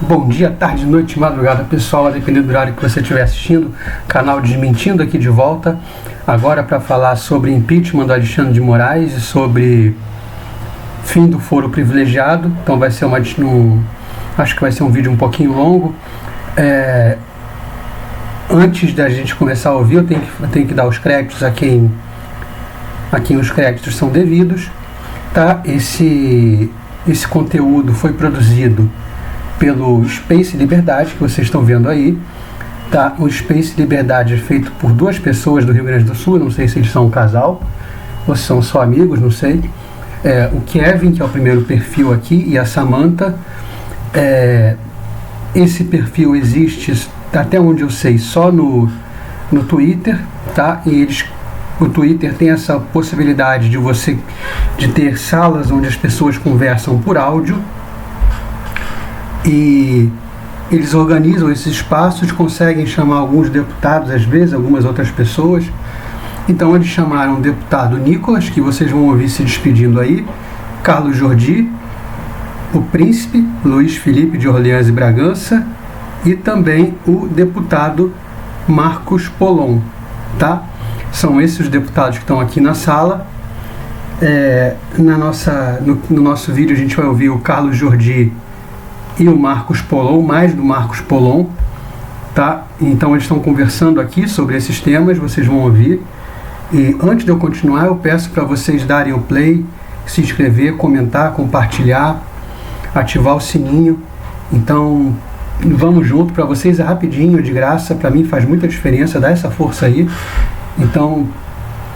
Bom dia, tarde, noite, madrugada, pessoal, a depender do horário que você estiver assistindo. Canal Desmentindo aqui de volta, agora para falar sobre impeachment do Alexandre de Moraes e sobre fim do foro privilegiado. Então vai ser acho que vai ser um vídeo um pouquinho longo. Antes da gente começar a ouvir, eu tenho que dar os créditos a quem os créditos são devidos, tá? Esse conteúdo foi produzido pelo Space Liberdade, que vocês estão vendo aí, tá? O Space Liberdade é feito por duas pessoas do Rio Grande do Sul, não sei se eles são um casal ou se são só amigos, não sei. O Kevin, que é o primeiro perfil aqui, e a Samantha. Esse perfil existe, até onde eu sei, só no Twitter, tá? E o Twitter tem essa possibilidade de ter salas onde as pessoas conversam por áudio, e eles organizam esses espaços, conseguem chamar alguns deputados, às vezes, algumas outras pessoas. Então eles chamaram o deputado Nicolas, que vocês vão ouvir se despedindo aí, Carlos Jordi, o Príncipe, Luiz Felipe de Orleans e Bragança, e também o deputado Marcos Polon, tá? São esses os deputados que estão aqui na sala. No nosso vídeo a gente vai ouvir o Carlos Jordi e o Marcos Polon, mais do Marcos Polon, tá? Então eles estão conversando aqui sobre esses temas, vocês vão ouvir. E antes de eu continuar, eu peço para vocês darem o play, se inscrever, comentar, compartilhar, ativar o sininho. Então vamos junto, para vocês é rapidinho, de graça, para mim faz muita diferença, dá essa força aí. Então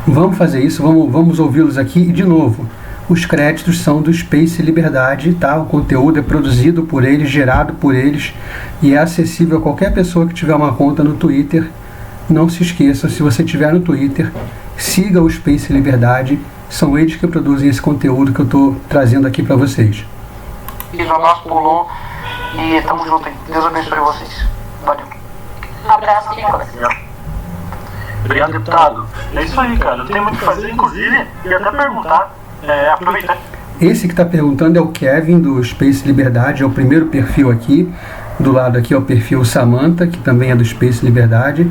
vamos fazer isso, vamos ouvi-los aqui. E de novo, os créditos são do Space Liberdade, tá? O conteúdo é produzido por eles, gerado por eles, e é acessível a qualquer pessoa que tiver uma conta no Twitter. Não se esqueça, se você tiver no Twitter, siga o Space Liberdade, são eles que produzem esse conteúdo que eu estou trazendo aqui para vocês. Um abraço, Polon, e tamo junto aí. Deus abençoe vocês. Valeu. Um abraço, Nicolas. Obrigado, deputado. É isso aí, cara. Não tem muito o que fazer, inclusive, e até perguntar, aproveitar. Esse que está perguntando é o Kevin, do Space Liberdade, é o primeiro perfil aqui. Do lado aqui é o perfil Samantha, que também é do Space Liberdade.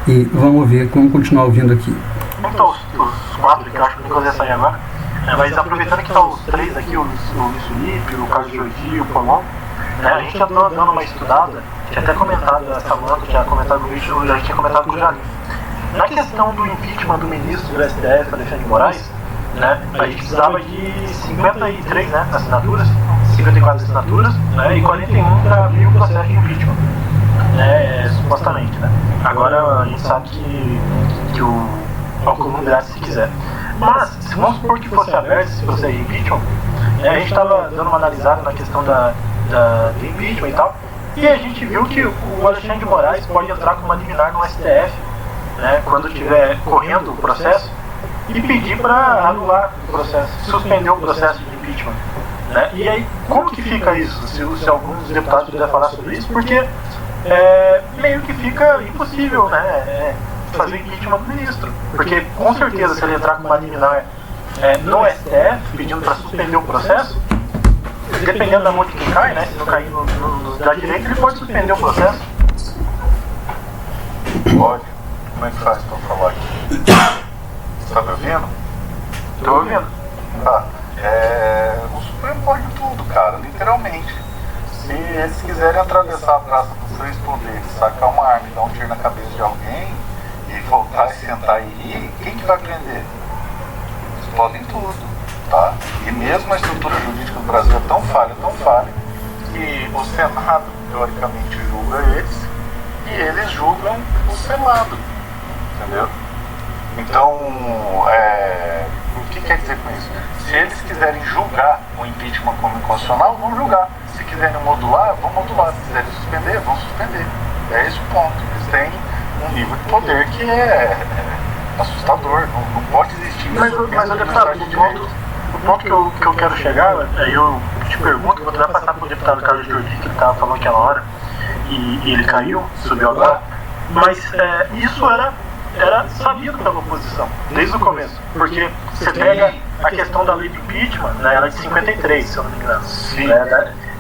E vamos ver, vamos continuar ouvindo aqui. Então, os quatro, que eu acho que o Nicolas ia sair agora. Mas aproveitando que estão os três aqui, o Luiz Felipe, o Carlos Jordi e o Polon, a gente já está dando uma estudada, tinha até comentado, a Samantha tinha comentado no vídeo, a gente tinha comentado com o Jalim. Na questão do impeachment do ministro do STF, Alexandre de Moraes, a gente precisava de 53 assinaturas, 54 assinaturas, e 41 para abrir o processo de impeachment, supostamente. Agora a gente sabe que o Alcolumbre dirá se quiser. Mas, se vamos supor que fosse aberto esse processo de impeachment, a gente estava dando uma analisada na questão do impeachment e tal, e a gente viu que o Alexandre de Moraes pode entrar com uma liminar no STF, quando estiver correndo o processo, e pedir para anular o processo, suspender o processo de impeachment. E aí, como que fica isso? Se alguns deputados puderem falar sobre isso, porque meio que fica impossível, fazer impeachment do ministro, porque com certeza se ele entrar com uma liminar no STF pedindo para suspender o processo, dependendo da mão de quem cai, se não cair da direita, ele pode suspender o processo. Pode? Como é que faz para falar aqui? Você tá me ouvindo? Tô ouvindo. O Supremo pode tudo, cara, literalmente. Se eles quiserem atravessar a Praça dos Três Poderes, sacar uma arma e dar um tiro na cabeça de alguém, e voltar e sentar e ir, quem que vai prender? Eles podem tudo, tá? E mesmo a estrutura jurídica do Brasil é tão falha, que o Senado, teoricamente, julga eles, e eles julgam o Senado, entendeu? Então, o que quer dizer com isso? Se eles quiserem julgar o impeachment como inconstitucional, vão julgar. Se quiserem modular, vão modular. Se quiserem suspender, vão suspender. É esse o ponto. Eles têm um nível de poder que é assustador, não pode existir. Mas deputado, o ponto que eu quero chegar, aí eu te pergunto, vou tentar passar para o deputado Carlos Jordi, que ele estava falando aquela hora, e ele caiu, subiu agora, mas isso era sabido pela oposição, desde o começo, porque você pega a questão da lei do impeachment, ela é de 53, se eu não me engano. Sim.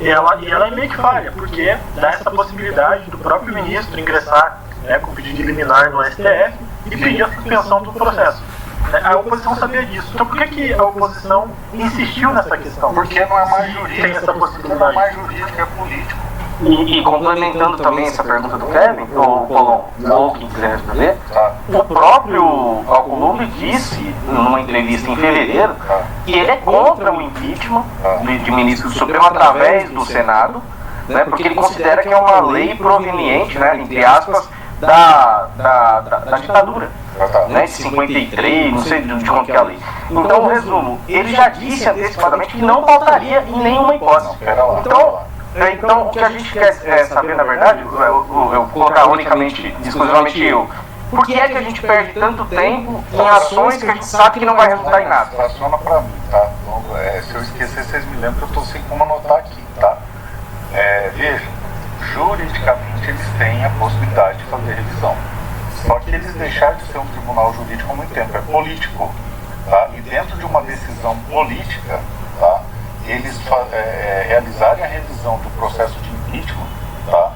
E ela é meio que falha, porque dá essa possibilidade do próprio ministro ingressar, né, com pedido de liminar no STF e pedir a suspensão do processo. A oposição sabia disso. Então por que a oposição insistiu nessa questão? Porque não é mais jurídico. Tem essa possibilidade. Não é mais jurídico, é político. E complementando também essa pergunta do Kevin, ou Colom, ou quem quiser responder, o próprio Alcolumbre disse numa entrevista em fevereiro que ele é contra o impeachment de ministro do Supremo através do Senado, né, porque ele considera que é uma lei proveniente, né, entre aspas, da ditadura, né, de 53, não sei de quando que é a lei. Então, o resumo, ele já disse antecipadamente que não pautaria em nenhuma hipótese. Então, o que a gente quer saber, na verdade, eu colocar unicamente, exclusivamente eu, por que é que a gente perde tanto tempo em ações que a gente sabe que não vai resultar em nada? Estaciona pra mim, tá? Se eu esquecer, vocês me lembram que eu tô sem como anotar aqui, tá? Veja, juridicamente eles têm a possibilidade de fazer revisão. Só que eles deixaram de ser um tribunal jurídico há muito tempo, é político, tá? E dentro de uma decisão política, tá? Eles realizarem a revisão do processo de impeachment, tá?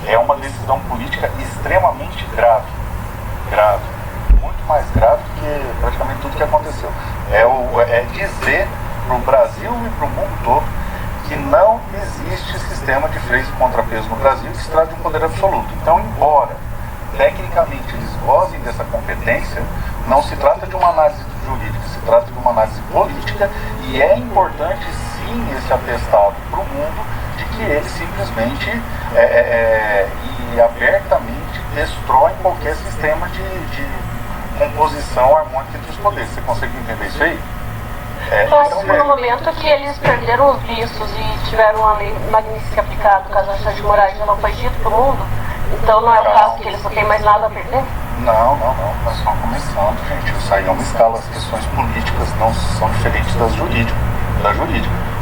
É uma decisão política extremamente grave, muito mais grave que praticamente tudo que aconteceu. É dizer para o Brasil e para o mundo todo que não existe sistema de freios e contrapeso no Brasil que se trata de um poder absoluto. Então, embora tecnicamente eles gozem dessa competência, não se trata de uma análise jurídica, se trata de uma análise política, e é importante sim esse atestado para o mundo de que eles simplesmente e abertamente destroem qualquer sistema de composição harmônica entre os poderes. Você consegue entender isso aí? Eu acho que no momento que eles perderam os vistos e tiveram a lei magnífica aplicada, o caso da Alexandre de Moraes já não foi dito para o mundo, então não é o caso que eles não têm mais nada a perder? Não, nós estamos começando, gente. Isso aí é uma escala, as questões políticas não são diferentes da jurídica.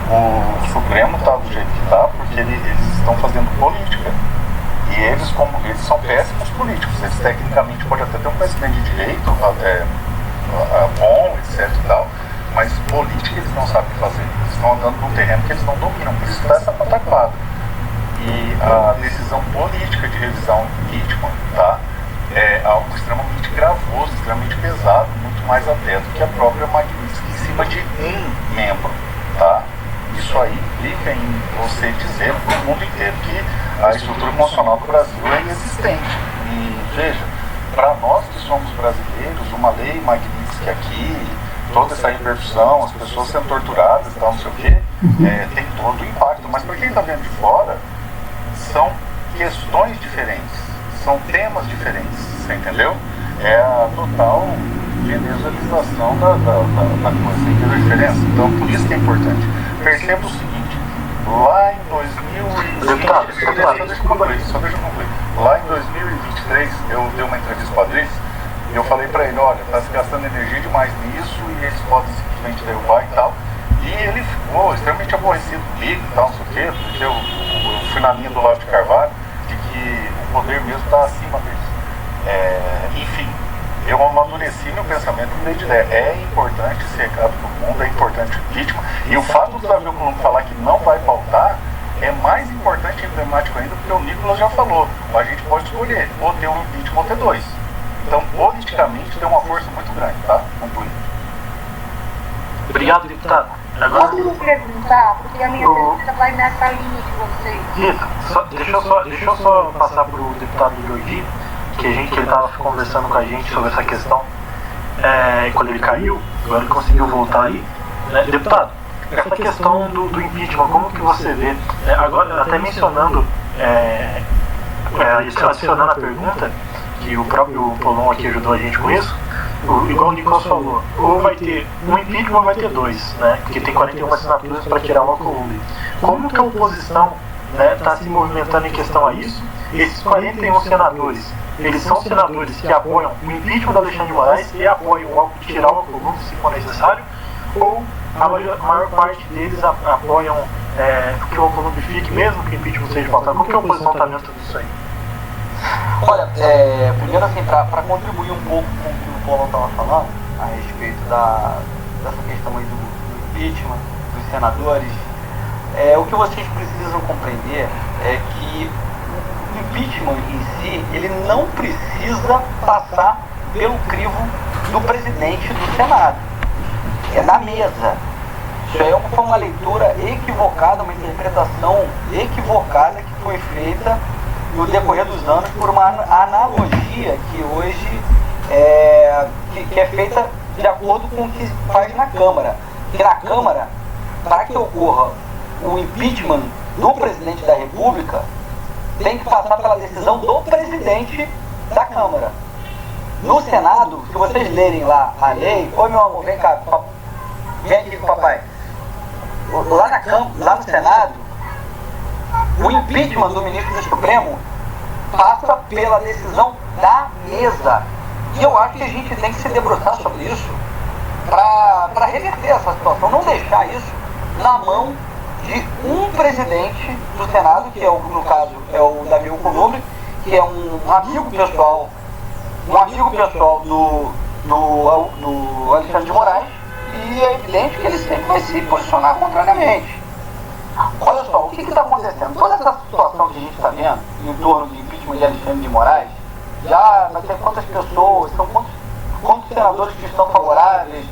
O Supremo está do jeito que está porque eles estão fazendo política. E eles são péssimos políticos. Eles tecnicamente podem até ter um conhecimento de direito bom, etc e tal, mas política eles não sabem fazer. Eles estão andando num terreno que eles não dominam, por isso está essa pataquada. E a decisão política de revisão impeachment, tá? É algo extremamente gravoso, extremamente pesado, muito mais até do que a própria Magnitsky em cima de um membro, tá? Isso aí implica em você dizer para o mundo inteiro que a estrutura emocional do Brasil é inexistente. E veja, para nós que somos brasileiros, uma lei Magnitsky aqui, toda essa repercussão, as pessoas sendo torturadas e tal, não sei o quê, tem todo o impacto. Mas para quem está vendo de fora, são questões diferentes, são temas diferentes, você entendeu? É a total venezuelização da coisa, você entendeu a diferença? Então, por isso que é importante. Perceba o seguinte, lá em 2023, só deixa eu concluir. Lá em 2023, eu dei uma entrevista para o Adris, e eu falei para ele, olha, está se gastando energia demais nisso, e eles podem simplesmente derrubar e tal. E ele ficou extremamente aborrecido comigo e tal, não sei o quê, porque eu fui na linha do Olavo de Carvalho, de que o poder mesmo está acima deles. Enfim, eu amadureci meu pensamento e mudei de ideia. É importante esse recado para o mundo, é importante o impeachment, e o fato do Davi Alcolumbre falar que não vai pautar é mais importante e emblemático ainda, porque o Nicolas já falou, a gente pode escolher ou ter um impeachment ou ter dois. Então, politicamente, tem uma força muito grande, tá? Concluindo. Obrigado, deputado. Posso me perguntar, porque a minha pergunta vai nessa linha de vocês. Rita, deixa eu só passar para o deputado Jordi, que ele estava conversando com a gente sobre essa questão, quando ele caiu, agora ele conseguiu voltar aí. Deputado, essa questão do impeachment, como que você vê? Agora, até mencionando, adicionando a pergunta, que o próprio Polon aqui ajudou a gente com isso, igual o Nicolas falou, ou vai ter um impeachment ou vai ter dois, né? Porque tem 41 assinaturas para tirar o Alcolumbre. Como que a oposição está se movimentando em questão a isso? Esses 41 senadores, eles são senadores que apoiam o impeachment da Alexandre de Moraes e apoiam tirar o Alcolumbre se for necessário, ou a maior parte deles apoiam que o Alcolumbre fique, mesmo que o impeachment seja pautado? Como que a oposição está vendo tudo isso aí? Olha, primeiro assim, para contribuir um pouco com o que o Paulo estava falando a respeito dessa questão aí do impeachment, dos senadores, o que vocês precisam compreender é que o impeachment em si, ele não precisa passar pelo crivo do presidente do Senado. É na mesa. Isso aí foi uma leitura equivocada, uma interpretação equivocada que foi feita no decorrer dos anos por uma analogia que hoje que é feita de acordo com o que faz na Câmara. Que na Câmara, para que ocorra o impeachment do presidente da República, tem que passar pela decisão do presidente da Câmara. No Senado, se vocês lerem lá a lei, oi meu amor, vem cá, vem aqui com o papai. Lá no Senado, o impeachment do ministro do Supremo passa pela decisão da mesa. E eu acho que a gente tem que se debruçar sobre isso para reverter essa situação, não deixar isso na mão de um presidente do Senado, que no caso é o Davi Alcolumbre, que é um amigo pessoal do Alexandre de Moraes, e é evidente que ele sempre vai se posicionar contrariamente. Olha só, o que está acontecendo? Toda essa situação que a gente está vendo em torno do impeachment de Alexandre de Moraes, já vai ter quantas pessoas, são quantos senadores que estão favoráveis?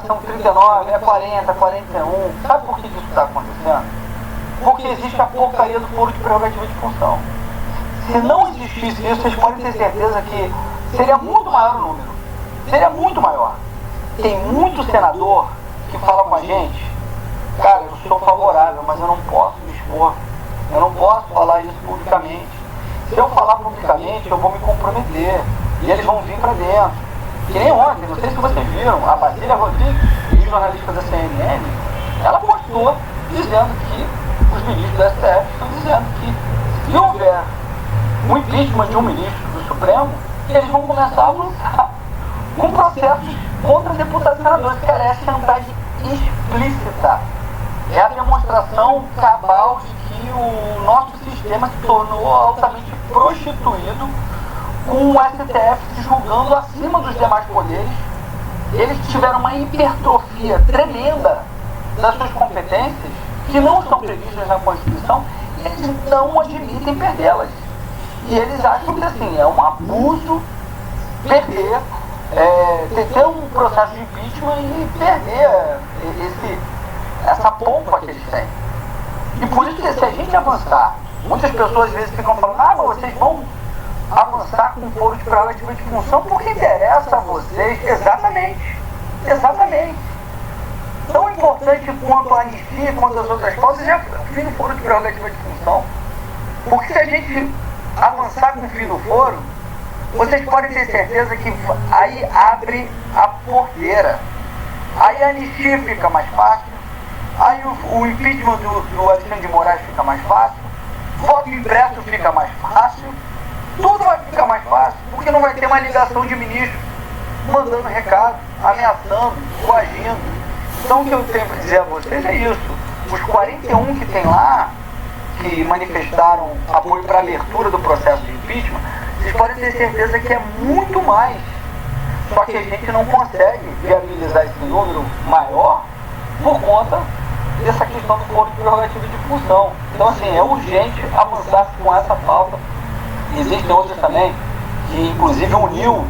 São 39, 40, 41. Sabe por que isso está acontecendo? Porque existe a porcaria do foro de prerrogativa de função. Se não existisse isso, vocês podem ter certeza que seria muito maior o número. Seria muito maior. Tem muito senador que fala com a gente: cara, eu sou favorável, mas eu não posso me expor. Eu não posso falar isso publicamente. Se eu falar publicamente, eu vou me comprometer. E eles vão vir para dentro. Que nem ontem, não sei se vocês viram, a Basília Rodrigues, jornalista da CNN, ela postou dizendo que os ministros do STF estão dizendo que se houver um impeachment de um ministro do Supremo, eles vão começar a avançar com processos contra deputados e senadores, que é chantagem explícita. É a demonstração cabal de que o nosso sistema se tornou altamente prostituído, com o STF se julgando acima dos demais poderes. Eles tiveram uma hipertrofia tremenda das suas competências, que não estão previstas na Constituição, e eles não admitem perdê-las. E eles acham que assim, é um abuso perder, ter um processo de impeachment e perder essa pompa que eles têm. E por isso que se a gente avançar, muitas pessoas às vezes ficam falando: mas vocês vão avançar com o foro de prerrogativa de função porque interessa a vocês. Exatamente. Tão importante quanto a anistia, quanto as outras causas, é o fim do foro de prerrogativa de função. Porque se a gente avançar com o fim do foro, vocês podem ter certeza que aí abre a porteira. Aí a anistia fica mais fácil, aí o impeachment do Alexandre de Moraes fica mais fácil, voto impresso fica mais fácil, tudo vai ficar mais fácil, porque não vai ter uma ligação de ministro mandando recado, ameaçando, coagindo. Então o que eu tenho para dizer a vocês é isso: os 41 que tem lá, que manifestaram apoio para a abertura do processo de impeachment, vocês podem ter certeza que é muito mais. Só que a gente não consegue viabilizar esse número maior por conta dessa questão do foro de prerrogativa de função. Então assim, é urgente avançar com essa pauta. Existem outras também, que inclusive uniu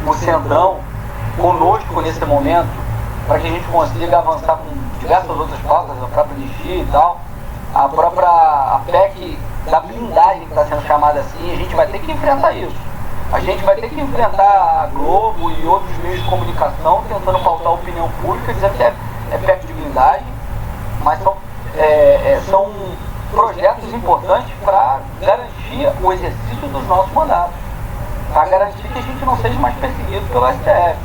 o Centrão conosco nesse momento, para que a gente consiga avançar com diversas outras pautas, a própria anistia e tal, a PEC da blindagem, que está sendo chamada assim. A gente vai ter que enfrentar isso. A gente vai ter que enfrentar a Globo e outros meios de comunicação tentando pautar a opinião pública, dizer que é PEC de blindagem, mas são projetos importantes para garantir o exercício dos nossos mandatos, para garantir que a gente não seja mais perseguido pelo STF.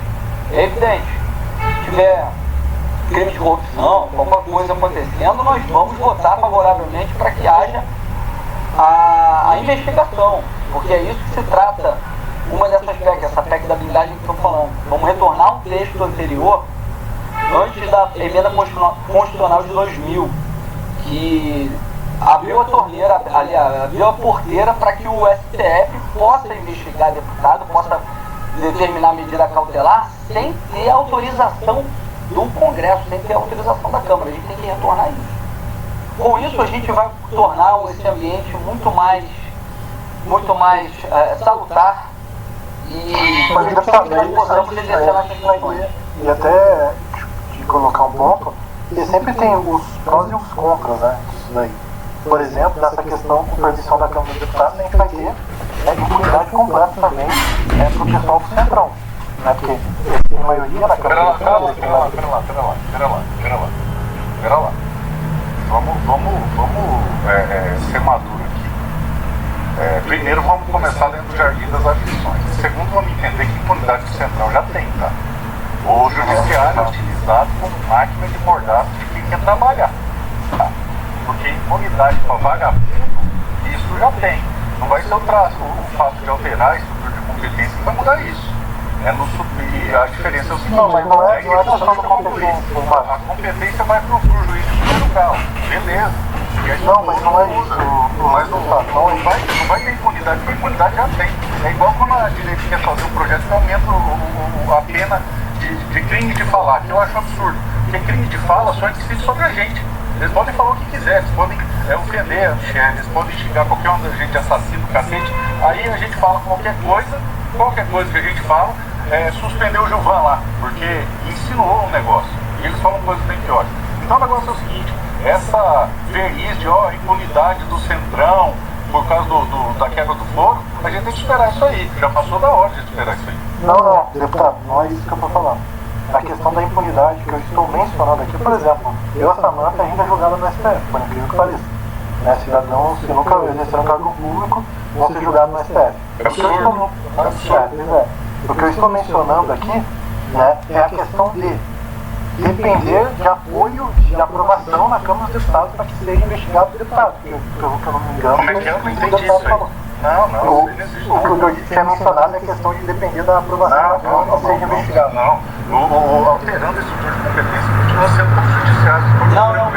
É evidente, se tiver crime de corrupção, qualquer coisa acontecendo, nós vamos votar favoravelmente para que haja a investigação, porque é isso que se trata. Uma dessas PEC, essa PEC da blindagem que estou falando, vamos retornar um texto anterior, antes da emenda constitucional de 2000, que abriu a torneira, abriu a porteira para que o STF possa investigar deputado, possa determinar medida cautelar sem ter autorização do Congresso, sem ter autorização da Câmara. A gente tem que retornar isso. Com isso a gente vai tornar esse ambiente muito mais salutar e nós possamos exercer nossas funções. E até te colocar um ponto, e sempre tem os prós e os contras, né, disso daí. Por exemplo, nessa questão com permissão da Câmara dos Deputados, a gente vai ter impunidade completa também para o pessoal do Centrão. Né, porque eles têm maioria na Câmara dos Deputados. Pera lá. Vamos ser maduro aqui. Primeiro vamos começar dentro do Jardim das Aflições. Segundo, vamos entender que impunidade do Centrão já tem, tá? O judiciário é utilizado como máquina de mordaça de quem quer trabalhar. Tá? Porque impunidade para vagabundo, isso já tem. Não vai ser o fato de alterar a estrutura de competência que vai mudar isso. E a diferença é o seguinte, não é questão da competência. A competência vai para o juiz de primeiro grau, beleza. Não, mas não é isso. Mas não vai ter impunidade, porque a impunidade já tem. É igual quando a direita quer fazer um projeto que aumenta a pena de crime de falar, que eu acho absurdo. Porque crime de fala só decide sobre a gente. Eles podem falar o que quiser, eles podem ofender a Michelle, eles podem xingar qualquer um da gente assassino, cacete. Aí a gente fala qualquer coisa que a gente fala, suspendeu o Gilvan lá, porque insinuou um negócio. E eles falam coisas bem piores. Então o negócio é o seguinte, essa verniz de impunidade do Centrão, por causa da quebra do foro, a gente tem que esperar isso aí. Já passou da hora de esperar isso aí. Não, deputado, não é isso que eu estou falando. A questão da impunidade que eu estou mencionando aqui, por exemplo, eu e a Samanta ainda julgada no STF, por incrível que pareça. Né, cidadãos que nunca exerceram cargo público vão ser julgados no STF. O que eu estou mencionando aqui, né, é a questão de depender de apoio, de aprovação na Câmara dos Deputados para que seja investigado o deputado. Pelo que eu não me engano, como é que é? Eu não entendi isso aí. O que eu tinha mencionado é a questão de depender da aprovação da Câmara para que seja investigado. Alterando esse tipo de competência, continua sendo como judiciário.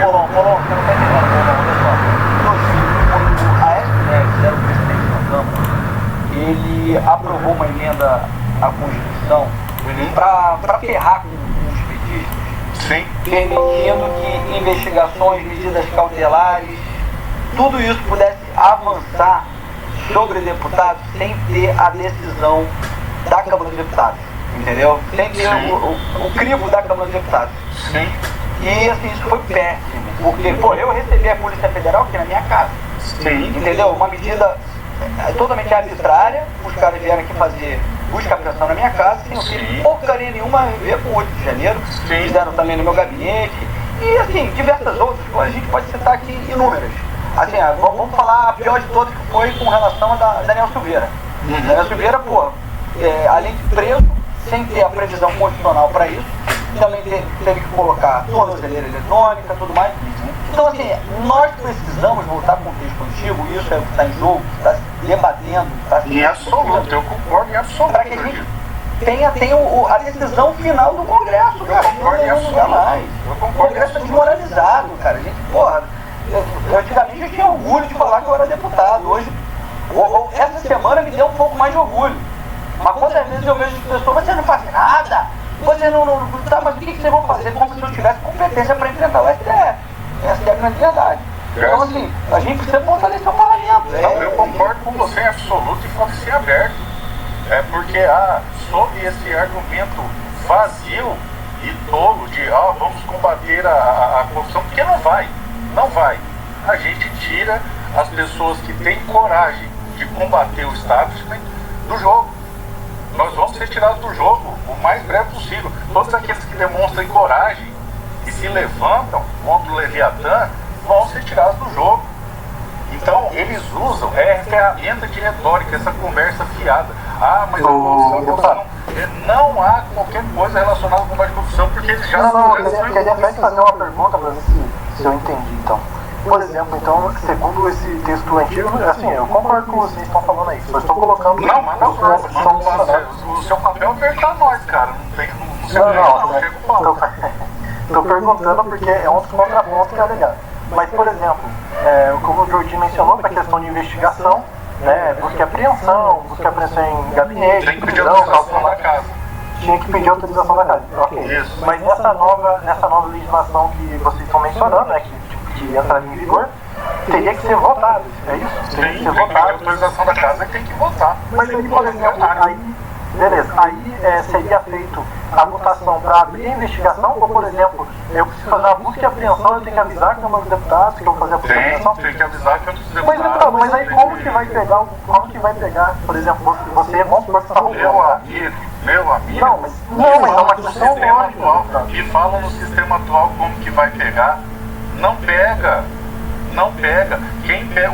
Polon, você não está entendendo, olha só. A STF, que era o presidente da Câmara, ele aprovou uma emenda à Constituição para ferrar com os petistas, sim, permitindo que investigações, medidas cautelares, tudo isso pudesse avançar sobre deputados sem ter a decisão da Câmara dos Deputados, entendeu? Sem ter o crivo da Câmara dos Deputados. Sim. E assim, isso foi péssimo, porque, eu recebi a Polícia Federal aqui na minha casa. Sim. Entendeu? Uma medida totalmente arbitrária, os caras vieram aqui fazer busca e apreensão na minha casa, sem ter porcaria nenhuma a ver com o 8 de janeiro, fizeram também no meu gabinete, e assim, diversas outras, a gente pode citar aqui inúmeras. Assim, vamos falar a pior de todas, que foi com relação a Daniel Silveira. Daniel Silveira, além de preso, sem ter a previsão constitucional para isso, também teve que colocar tornozeleira eletrônica e tudo mais. Então, assim, nós precisamos voltar para um contexto antigo, isso é o que está em jogo, está se debatendo. Em absoluto, eu concordo em absoluto. Para que a gente tenha a decisão final do Congresso, cara. O Congresso está desmoralizado, cara. A gente, eu antigamente eu tinha orgulho de falar que eu era deputado. Hoje, essa semana me deu um pouco mais de orgulho. Mas quantas vezes eu vejo as pessoas, você não faz nada, você não tá, mas o que vocês vão fazer? Como se eu tivesse competência para enfrentar o STF. Essa é a grande verdade. Então, assim, a gente precisa fortalecer o parlamento. Eu concordo com você em absoluto e pode ser aberto. Porque, sob esse argumento vazio e tolo de, vamos combater a corrupção, porque não vai. A gente tira as pessoas que têm coragem de combater o establishment do jogo. Nós vamos ser tirados do jogo o mais breve possível. Todos aqueles que demonstram coragem e se levantam contra o Leviatã vão ser tirados do jogo. Então, eles usam ferramenta de retórica, essa conversa fiada. Mas a corrupção não há qualquer coisa relacionada com combate à corrupção, porque eles já eu queria até fazer uma pergunta para ver se eu entendi, então. Por exemplo, então, segundo esse texto antigo, assim, eu concordo com vocês estão falando aí, só estou colocando... O seu papel é apertar nós, cara, Estou perguntando porque é um dos contrapontos que é legal. Mas, por exemplo, como o Jordi mencionou, para a questão de investigação, né, busca e apreensão em gabinete, tem que pedir autorização da casa. Tinha que pedir autorização da casa, ok. Isso. Mas nessa nova legislação que vocês estão mencionando, né, que que entraria em vigor, teria que ser votado, é isso? Teria que ser votado. A autorização da casa tem que votar. Mas aí, por exemplo, beleza, aí seria feito a votação para abrir a investigação, ou, por exemplo, eu preciso fazer uma busca e apreensão, eu tenho que avisar a Câmara dos Deputados que eu vou fazer a busca e apreensão? Tem que avisar a Câmara dos Mas Deputados. então, mas aí como que vai pegar, por exemplo, você, vamos supor que você está Meu amigo, Não, mas é uma no questão sistema lógica. atual, e falam no sistema atual como que vai pegar. Não pega.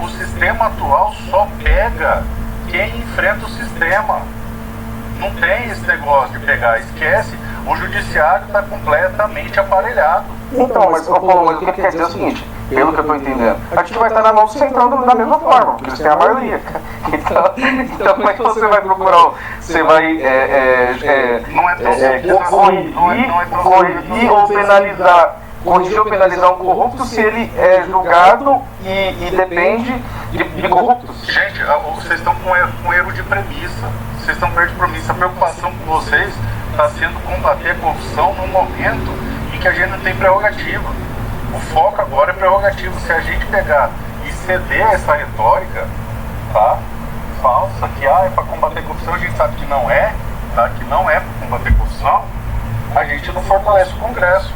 O sistema atual só pega quem enfrenta o sistema. Não tem esse negócio de pegar, esquece. O judiciário está completamente aparelhado. Então, mas o que quer dizer é o seguinte, pelo que eu estou entendendo, a gente vai estar na mão sentando da mesma forma, porque eles têm a maioria. Então como é que você vai procurar? Você vai corrigir ou penalizar? Corrigir ou penalizar um corrupto se ele é julgado e depende de corruptos? Gente, vocês estão com erro de premissa. Vocês estão perto de premissa. A preocupação com vocês está sendo combater a corrupção num momento em que a gente não tem prerrogativa. O foco agora é prerrogativa. Se a gente pegar e ceder essa retórica, tá? Falsa, que é para combater a corrupção, a gente sabe que não é, tá? Que não é para combater a corrupção, a gente não fortalece o Congresso.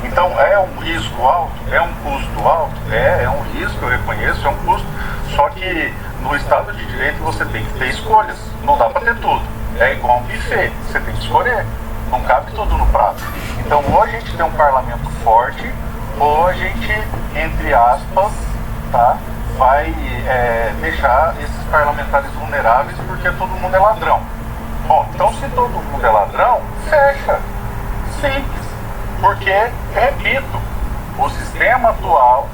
Então é um risco alto, é um custo alto, é um risco, eu reconheço, é um custo, só que no Estado de Direito você tem que ter escolhas, não dá para ter tudo, é igual um buffet, você tem que escolher, não cabe tudo no prato. Então ou a gente tem um parlamento forte, ou a gente, entre aspas, tá, vai deixar esses parlamentares vulneráveis porque todo mundo é ladrão. Bom, então se todo mundo é ladrão, fecha, simples. Porque, repito, o sistema atual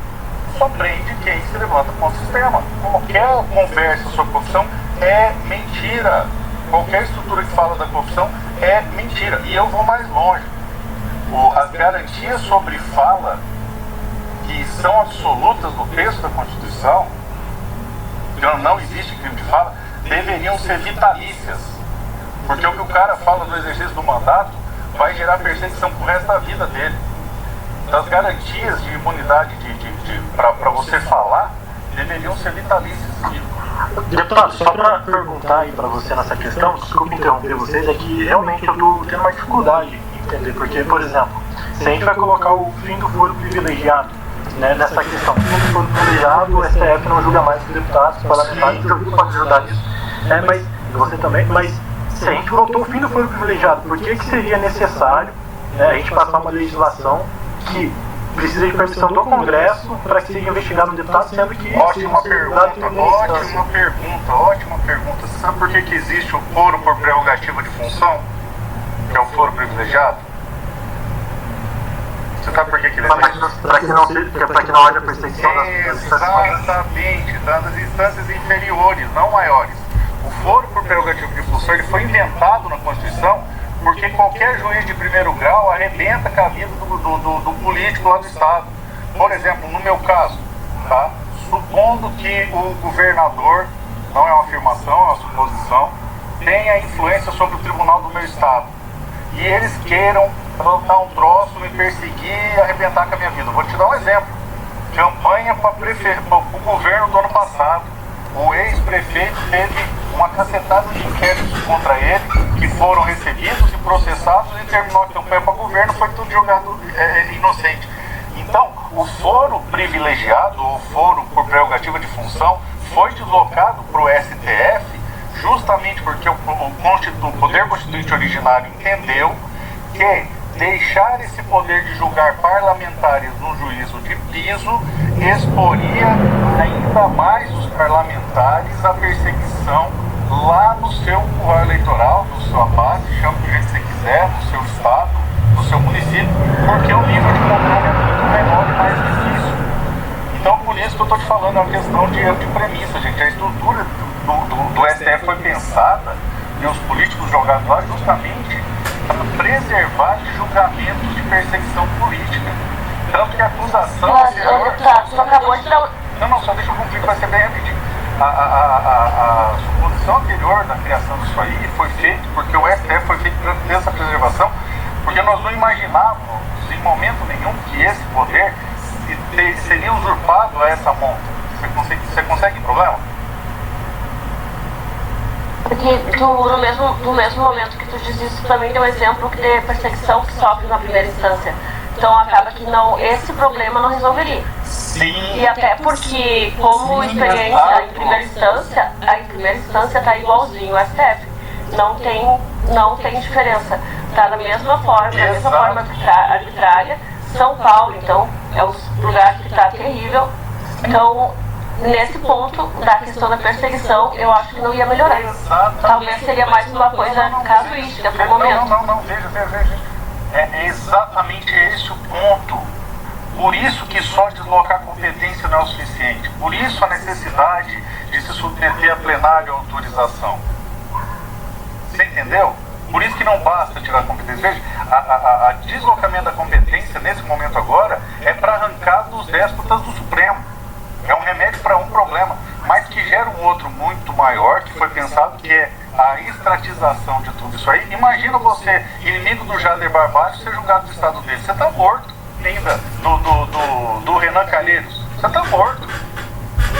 só prende quem se levanta contra o sistema. Qualquer conversa sobre corrupção é mentira. Qualquer estrutura que fala da corrupção é mentira. E eu vou mais longe. As garantias sobre fala, que são absolutas no texto da Constituição, que não existe crime de fala, deveriam ser vitalícias. Porque o que o cara fala no exercício do mandato vai gerar perseguição pro resto da vida dele. As garantias de imunidade para você falar deveriam ser vitalícias. Deputado, só para perguntar aí para você nessa questão, desculpe interromper vocês, é que realmente eu estou tendo uma dificuldade em entender, porque, por exemplo, se a gente vai colocar o fim do foro privilegiado, né, nessa questão, o fim do foro privilegiado, o STF não julga mais os deputados, os parlamentares, o Joaquim pode ajudar nisso, mas você também, mas se a gente votou o fim do foro privilegiado, por que seria necessário, né, a gente passar uma legislação que precisa de permissão do Congresso para que seja investigado um deputado, sendo que... Ótima pergunta. Você sabe por que existe o foro por prerrogativa de função? Que é o foro privilegiado? Você sabe por que ele existe? Para que não haja perseguição das Exatamente, das instâncias inferiores, não maiores. O foro por prerrogativa de função ele foi inventado na Constituição porque qualquer juiz de primeiro grau arrebenta com a vida do político lá do Estado. Por exemplo, no meu caso, tá? Supondo que o governador, não é uma afirmação, é uma suposição, tenha influência sobre o tribunal do meu Estado e eles queiram botar um troço, me perseguir e arrebentar com a minha vida. Vou te dar um exemplo. Campanha para o governo do ano passado. O ex-prefeito teve uma cacetada de inquéritos contra ele, que foram recebidos e processados, e terminou a campanha para o governo, foi tudo jogado inocente. Então, o foro privilegiado, o foro por prerrogativa de função, foi deslocado para o STF, justamente porque o Poder Constituinte originário entendeu que deixar esse poder de julgar parlamentares no juízo de piso exporia ainda mais os parlamentares à perseguição lá no seu curral eleitoral, no sua base, chame do jeito que você quiser, no seu estado, no seu município, porque o nível de controle é muito menor e mais difícil. Então, por isso que eu estou te falando, é uma questão de erro de premissa, gente. A estrutura do STF foi pensada e os políticos jogados lá justamente para preservar de julgamentos de perseguição política. Tanto que a acusação anterior... Só acabou de dar... Não, só deixa eu cumprir, vai ser bem rapidinho. A suposição anterior da criação disso aí foi feita porque o STF foi feito para ter essa preservação, porque nós não imaginávamos em momento nenhum que esse poder e seria usurpado a essa monta. Você consegue problema? Porque do mesmo momento que tu diz isso, também deu exemplo de perseguição que sofre na primeira instância. Então acaba que esse problema não resolveria. Sim. E até porque, como experiência em primeira instância está igualzinho ao STF. Não tem diferença. Está da mesma forma arbitrária. São Paulo, então, é um lugar que está terrível. Então, nesse ponto da questão da perseguição, eu acho que não ia melhorar. Talvez seria mais uma coisa casuística para o momento. Não, veja. É exatamente esse o ponto. Por isso que só deslocar a competência não é o suficiente. Por isso a necessidade de se submeter a plenário a autorização. Você entendeu? Por isso que não basta tirar a competência. Veja, a deslocamento da competência, nesse momento agora, é para arrancar dos déspotas do Supremo. É um remédio para um problema, mas que gera um outro muito maior, que foi pensado, que é a estratização de tudo isso aí. Imagina você, inimigo do Jader Barbalho, ser julgado do estado dele. Você está morto ainda. Do Renan Calheiros. Você está morto.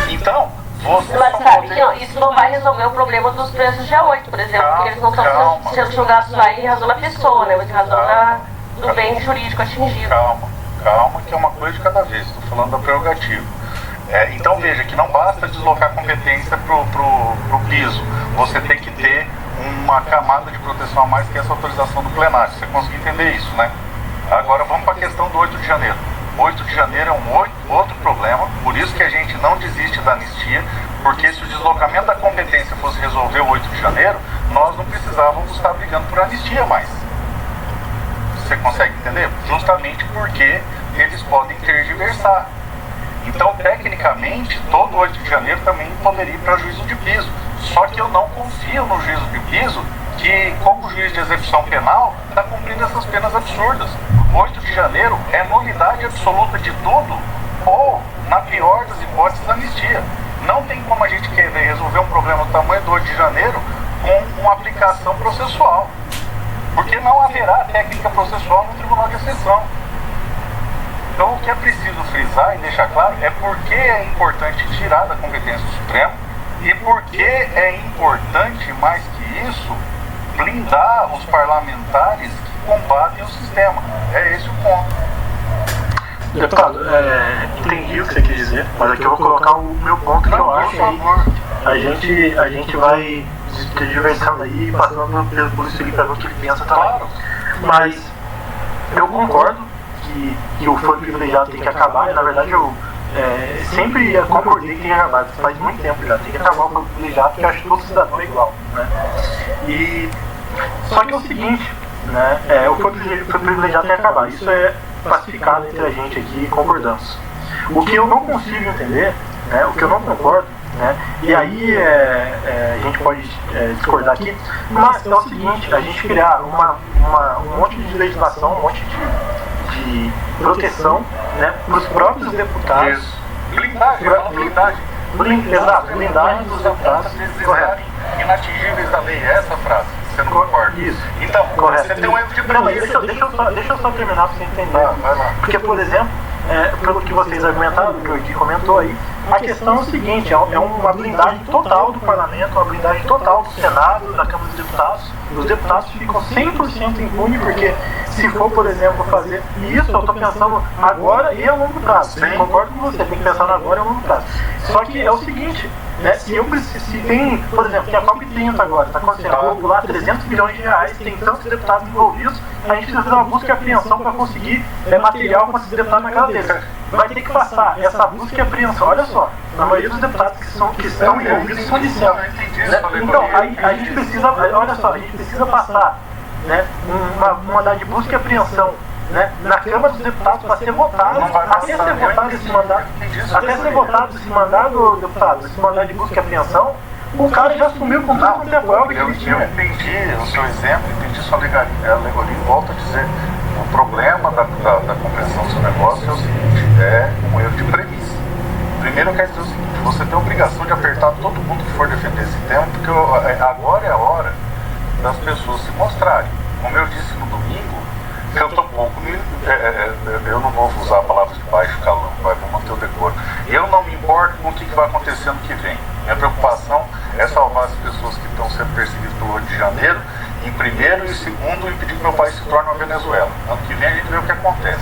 Então, você... Mas sabe que isso não vai resolver o problema dos presos de A8, por exemplo, porque eles não estão sendo julgados lá em razão da pessoa, né? Mas em razão do bem jurídico atingido. Calma, que é uma coisa de cada vez. Estou falando da prerrogativa. Então veja que não basta deslocar a competência pro piso. Você tem que ter uma camada de proteção a mais que essa autorização do plenário. Você conseguiu entender isso, né? Agora vamos para a questão do 8 de janeiro. 8 de janeiro é um outro problema, por isso que a gente não desiste da anistia, porque se o deslocamento da competência fosse resolver o 8 de janeiro, nós não precisávamos estar brigando por anistia mais. Você consegue entender? Justamente porque eles podem tergiversar. Então, tecnicamente, todo 8 de janeiro também poderia ir para juízo de piso. Só que eu não confio no juízo de piso que, como juiz de execução penal, está cumprindo essas penas absurdas. 8 de janeiro é nulidade absoluta de tudo, ou, na pior das hipóteses, anistia. Não tem como a gente querer resolver um problema do tamanho do 8 de janeiro com uma aplicação processual. Porque não haverá técnica processual no Tribunal de Exceção. Então, o que é preciso frisar e deixar claro é por que é importante tirar da competência do Supremo e por que é importante, mais que isso, blindar os parlamentares que combatem o sistema. É esse o ponto. Deputado, entendi o que você quis dizer, mas aqui eu vou colocar o meu ponto que eu acho que a gente vai diversando aí, passando por isso aqui para ver o que ele pensa também. Claro. Mas eu concordo que o foro privilegiado tem que acabar, e na verdade eu sempre concordei que tem que acabar, faz muito tempo já, tem que acabar o foro privilegiado, porque eu acho que todo cidadão é igual, né? Só que é o seguinte, né, o foro privilegiado tem que acabar, isso é pacificado entre a gente aqui, concordamos. O que eu não consigo entender, né, o que eu não concordo, né, e aí a gente pode discordar aqui, mas é o seguinte, a gente criar um monte de legislação, um monte de proteção, né, para os próprios deputados. Isso. Blindagem. Exato, blindagem dos deputados. Correto. Inatingíveis da lei, é essa frase. Você não concorda? Isso. Então, correto. Você tem um erro de Não, mas premissa. deixa eu só terminar para você entender. Vai lá. Porque, por exemplo, pelo que vocês argumentaram, que o Gui comentou aí, a questão é o seguinte, é uma blindagem total do parlamento, uma blindagem total do Senado, da Câmara dos Deputados. Os deputados ficam 100% impunes, porque se for, por exemplo, fazer isso, eu estou pensando agora e a longo prazo. Eu concordo com você, tem que pensar no agora e a longo prazo. Só que é o seguinte, né, se tem, por exemplo, tem a COP30 agora, está acontecendo lá 300 bilhões de reais, tem tantos deputados envolvidos, a gente precisa fazer uma busca e apreensão para conseguir material com esses deputados na casa deles. Vai ter que passar essa busca e apreensão, olha só, a maioria dos deputados que estão envolvidos são de céu. Então, aí a gente precisa, olha só, a gente precisa passar, né, uma mandado de busca e apreensão, né, na Câmara dos Deputados para ser votado, até ser votado esse mandado, deputado, esse mandado de busca e apreensão, o cara já assumiu com tudo quanto é prova. Eu entendi o seu exemplo, entendi sua alegoria, volto a dizer, o problema da compreensão do seu negócio é o seguinte, é um erro de premissa. Primeiro eu quero dizer o seguinte, você tem a obrigação de apertar todo mundo que for defender esse tema, porque agora é a hora das pessoas se mostrarem. Como eu disse no domingo, eu tô pouco, eu não vou usar a palavra de baixo calão, Eu não me importo com o que vai acontecer ano que vem. Minha preocupação é salvar as pessoas que estão sendo perseguidas pelo Rio de Janeiro, em primeiro, e segundo, impedir que meu país se torne uma Venezuela. Ano que vem a gente vê o que acontece.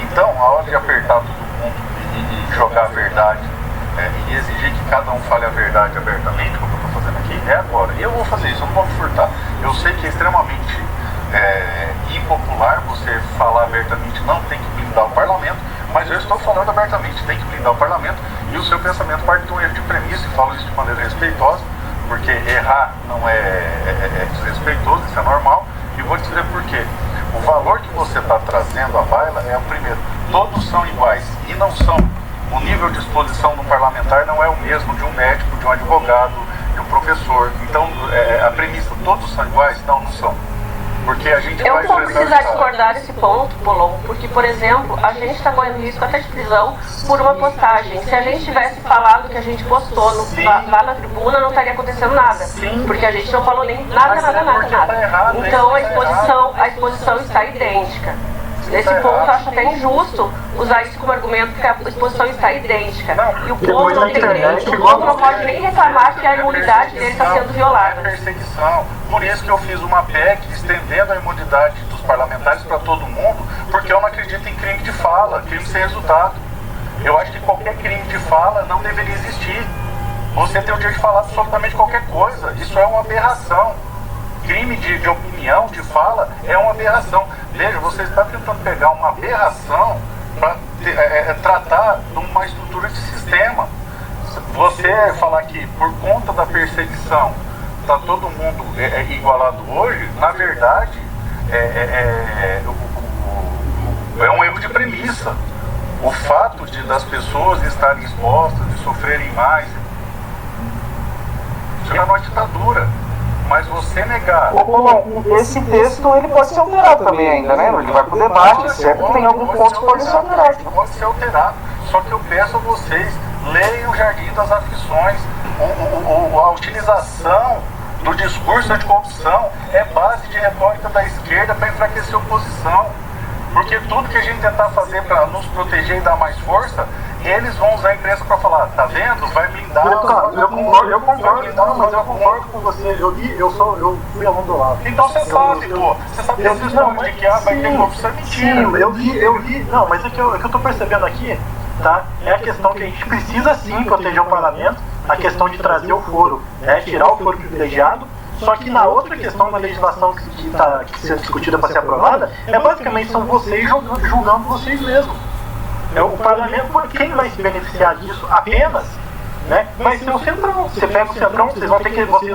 Então, a hora de apertar todo mundo e jogar a verdade, e exigir que cada um fale a verdade abertamente, como eu estou fazendo aqui, é agora. E eu vou fazer isso, eu não vou me furtar. Eu sei que é extremamente impopular você falar abertamente, não tem que blindar o parlamento, mas eu estou falando abertamente, tem que blindar o parlamento, e o seu pensamento parte de um erro de premissa, e falo isso de maneira respeitosa, porque errar não é desrespeitoso, isso é normal, e vou dizer por quê. O valor que você está trazendo à baila é o primeiro. Todos são iguais, e não são. O nível de exposição do parlamentar não é o mesmo de um médico, de um advogado, de um professor. Então, a premissa, todos são iguais? Não são. Porque a gente eu vai vou precisar discordar desse ponto, Polon, porque, por exemplo, a gente está correndo risco até de prisão por uma postagem. Se a gente tivesse falado que a gente postou lá na tribuna, não estaria acontecendo nada. Sim. Porque a gente não falou nem nada. Então a exposição está idêntica. Nesse ponto, eu acho até injusto usar isso como argumento, porque a exposição está idêntica. E o povo não tem direito, o povo não pode nem reclamar que a imunidade dele está sendo violada. Perseguição. Por isso que eu fiz uma PEC estendendo a imunidade dos parlamentares para todo mundo, porque eu não acredito em crime de fala, crime sem resultado. Eu acho que qualquer crime de fala não deveria existir. Você tem o direito de falar absolutamente qualquer coisa. Isso é uma aberração. Crime de opinião, de fala, é uma aberração. Veja, você está tentando pegar uma aberração para tratar de uma estrutura de sistema. Você falar que por conta da perseguição está todo mundo igualado hoje, na verdade, é um erro de premissa. O fato das pessoas estarem expostas, de sofrerem mais, isso é uma ditadura. Mas você negar... Esse texto ele pode ser alterado também ainda, né? Ele vai para o debate, certo? Tem alguns pontos que podem ser alterados. Pode ser alterado, só que eu peço a vocês, leiam o Jardim das Aflições. A utilização do discurso anticorrupção é base de retórica da esquerda para enfraquecer a oposição. Porque tudo que a gente tentar fazer para nos proteger e dar mais força, eles vão usar a imprensa para falar, tá vendo? Vai blindar. Eu concordo com você. Eu fui aluno do lado. Então você sabe, pô. Você sabe desses nomes de que vai ter corrupção, é mentira. Sim, eu li. Não, mas é que eu tô percebendo aqui, tá? É a questão que a gente precisa sim proteger o parlamento, a questão de trazer o foro, tirar o foro privilegiado. Só que na outra questão da legislação que está sendo discutida para ser aprovada, basicamente são vocês julgando vocês mesmos. O parlamento, quem vai se beneficiar disso apenas, né, vai ser o Centrão. Você pega o Centrão, vocês vão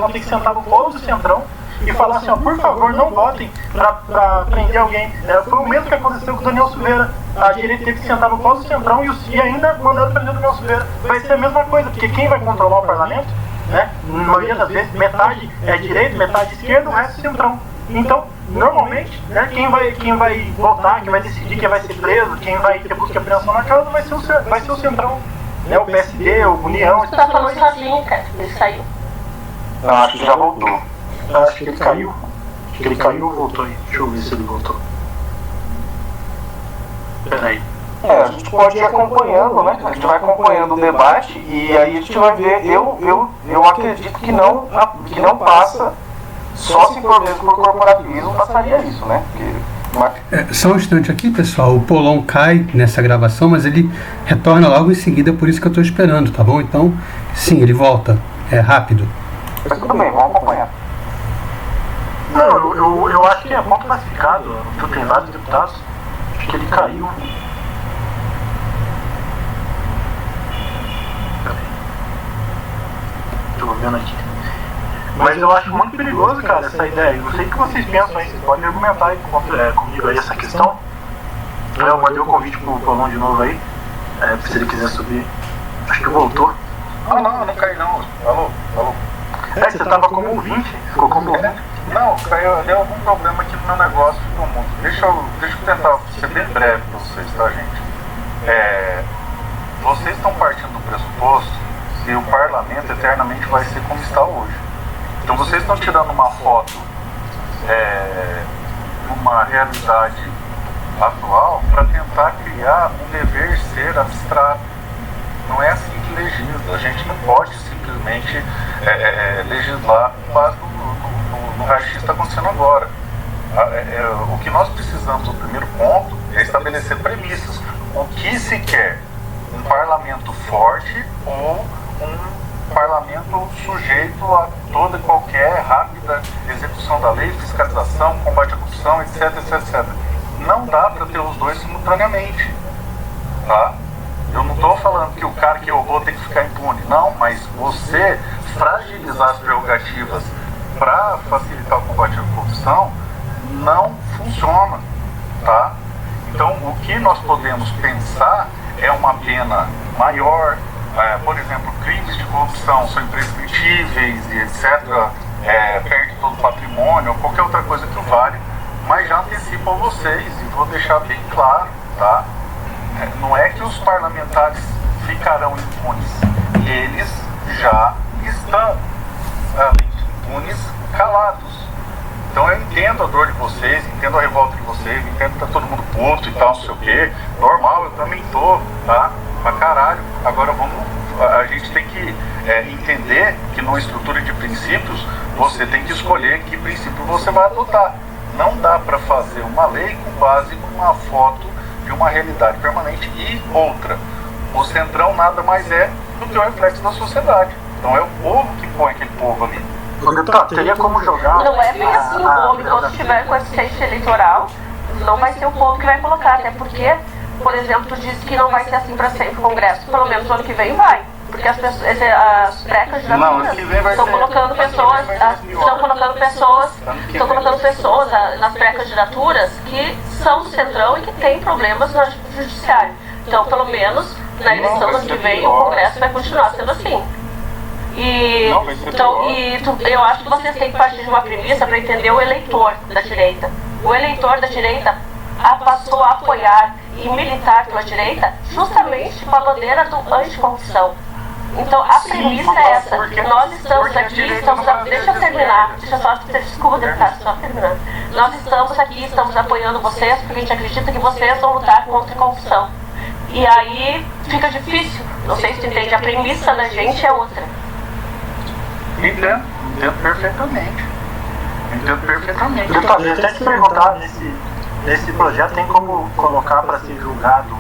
ter que sentar no colo do Centrão e falar assim, ó, por favor, não votem para prender alguém. Foi o mesmo que aconteceu com o Daniel Silveira. A direita teve que sentar no colo do Centrão e ainda mandaram prender o Daniel Silveira. Vai ser a mesma coisa, porque quem vai controlar o parlamento, né, na maioria das vezes, metade é direita, metade esquerda, o resto é Centrão. Então, normalmente, né, quem vai votar, quem vai decidir quem vai ser preso, quem vai ter busca e apreensão na casa, vai ser o Centrão. Né, o PSD, o União... Você tá falando sozinho, cara. Ele saiu. Não, acho que já voltou. Acho que ele caiu. Acho que ele caiu ou voltou aí. Deixa eu ver se ele voltou. Peraí. A gente pode ir acompanhando, né? A gente vai acompanhando o debate e aí a gente vai ver. Eu acredito que não passa, só se for mesmo por corporativismo passaria isso, né? Só um instante aqui, pessoal. O Polon cai nessa gravação, mas ele retorna logo em seguida, por isso que eu estou esperando, tá bom? Então, sim, ele volta. É rápido. Mas tudo bem, vamos acompanhar. Não, eu acho que é ponto classificado. Tem vários deputados. Acho que ele caiu. Estou vendo aqui. Mas eu acho muito perigoso, cara, essa ideia. Eu não sei o que vocês pensam aí. Vocês podem argumentar aí comigo aí essa questão. Eu mandei o convite pro Polon de novo aí. Se ele quiser subir. Acho que voltou. Não caí não. Alô? Você tava como ouvinte? Ficou como ouvinte? Não, caiu. Deu algum problema aqui no meu negócio. Deixa eu tentar ser bem breve pra vocês, tá, gente? Vocês estão partindo do pressuposto que o parlamento eternamente vai ser como está hoje. Então vocês estão tirando uma foto de uma realidade atual para tentar criar um dever ser abstrato. Não é assim que legisla. A gente não pode simplesmente legislar com base no raio-x que está acontecendo agora. O que nós precisamos, no primeiro ponto, é estabelecer premissas. O que se quer? Um parlamento forte ou um parlamento sujeito a toda e qualquer rápida execução da lei, fiscalização, combate à corrupção, etc, etc, etc. Não dá para ter os dois simultaneamente, tá? Eu não estou falando que o cara que roubou tem que ficar impune, não, mas você fragilizar as prerrogativas para facilitar o combate à corrupção não funciona, tá? Então, o que nós podemos pensar é uma pena maior. Por exemplo, crimes de corrupção são imprescritíveis e etc. Perde todo o patrimônio, ou qualquer outra coisa que vale, mas já antecipo a vocês e vou deixar bem claro, tá? Não é que os parlamentares ficarão impunes, eles já estão, além de impunes, calados. Então eu entendo a dor de vocês, entendo a revolta de vocês, entendo que tá todo mundo puto e tal, não sei o que, normal, eu também tô, tá? Pra caralho. Agora a gente tem que entender que numa estrutura de princípios, você tem que escolher que princípio você vai adotar. Não dá para fazer uma lei com base numa foto de uma realidade permanente e outra. O centrão nada mais é do que o reflexo da sociedade. Então é o povo que põe aquele povo ali. Deputado, teria como jogar... Não é bem assim, o povo, enquanto estiver com assistência eleitoral, não vai ser o povo que vai colocar, até porque, por exemplo, tu disse que não vai ser assim para sempre o Congresso, pelo menos o ano que vem vai. Porque as pré-candidaturas estão colocando pessoas nas pré-candidaturas que são do centrão e que têm problemas no judiciário. Então, pelo menos, na eleição do ano que vem, o Congresso vai continuar sendo assim. Eu acho que vocês têm que partir de uma premissa para entender o eleitor da direita. O eleitor da direita passou a apoiar e militar pela direita justamente com a bandeira do anticorrupção. Então a premissa é essa. Nós estamos aqui, deixa eu terminar, desculpa, deputado, só terminar. Nós estamos aqui, estamos apoiando vocês porque a gente acredita que vocês vão lutar contra a corrupção. E aí fica difícil. Não sei se tu entende, a premissa da gente é outra. Entendo perfeitamente. Deputado, eu até te perguntar, nesse projeto tem como colocar para ser julgado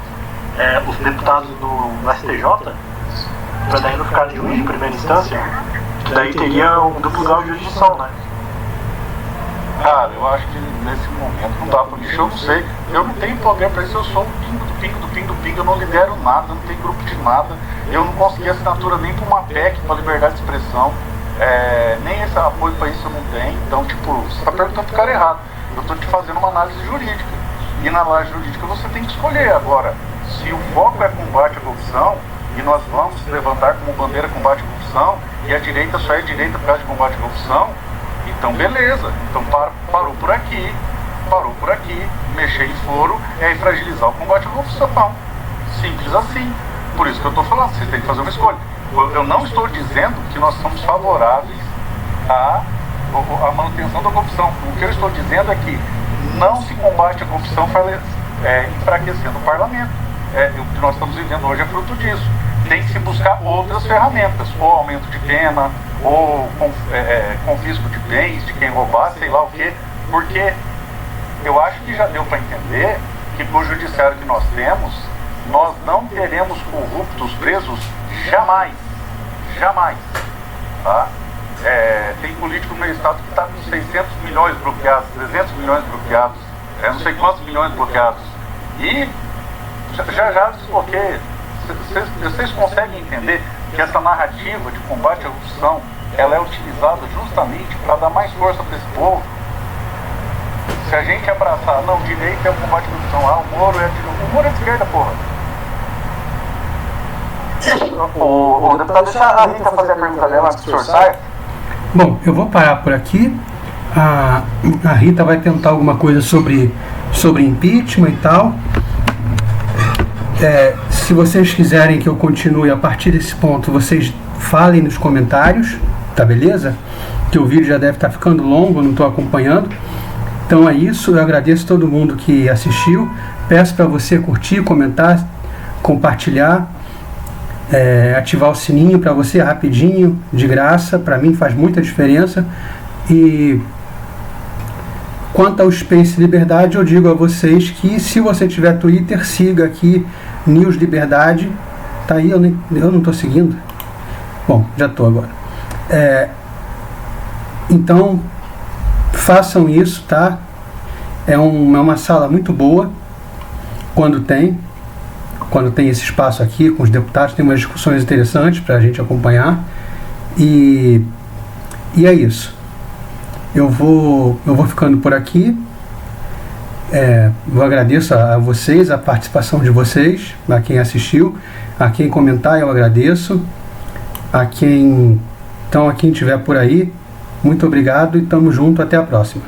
os deputados do STJ? Para daí não ficar de juiz de primeira instância? Que daí teria um duplo grau de jurisdição, né? Cara, eu acho que nesse momento não dá pra mim, eu não sei. Eu não tenho poder para isso, eu sou um pingo do pingo, eu não lidero nada, não tenho grupo de nada. Eu não consegui assinatura nem para uma PEC, para liberdade de expressão. Nem esse apoio para isso eu não tenho. Então, tipo, você está perguntando pro cara errado. Eu estou te fazendo uma análise jurídica. E na análise jurídica você tem que escolher. Agora, se o foco é combate à corrupção, e nós vamos levantar como bandeira combate à corrupção, e a direita só é direita por causa de combate à corrupção, então beleza. Então parou por aqui. Mexer em foro é fragilizar o combate à corrupção. Simples assim. Por isso que eu estou falando, vocês têm que fazer uma escolha. Eu não estou dizendo que nós somos favoráveis à manutenção da corrupção. O que eu estou dizendo é que não se combate a corrupção enfraquecendo o parlamento. O que nós estamos vivendo hoje é fruto disso. Tem que se buscar outras ferramentas, ou aumento de pena, ou confisco de bens de quem roubar, sei lá o quê, porque eu acho que já deu para entender que com o judiciário que nós temos, nós não teremos corruptos presos jamais, tá? Tem político no meu estado que está com 600 milhões bloqueados, 300 milhões bloqueados, não sei quantos milhões bloqueados, e já desbloqueia. Vocês conseguem entender que essa narrativa de combate à corrupção, ela é utilizada justamente para dar mais força para esse povo? Se a gente abraçar, não, direita é o combate à corrupção, o Moro é de esquerda, porra. O deputado, deixa a Rita fazer a pergunta dela antes que o senhor saia. Bom, eu vou parar por aqui. A Rita vai tentar alguma coisa sobre impeachment e tal. Se vocês quiserem que eu continue a partir desse ponto, vocês falem nos comentários, tá beleza? Que o vídeo já deve estar ficando longo, eu não estou acompanhando. Então é isso, eu agradeço a todo mundo que assistiu. Peço para você curtir, comentar, compartilhar. ativar o sininho para você rapidinho, de graça. Para mim faz muita diferença. E quanto ao Space Liberdade, eu digo a vocês que se você tiver Twitter, siga aqui News Liberdade. Tá aí, eu não estou seguindo. Bom, já estou agora. Então façam isso, tá? É uma sala muito boa quando tem esse espaço aqui com os deputados, tem umas discussões interessantes para a gente acompanhar. E é isso. Eu vou ficando por aqui. Eu agradeço a vocês, a participação de vocês, a quem assistiu, a quem comentar eu agradeço, a quem estiver por aí, muito obrigado e tamo junto, até a próxima.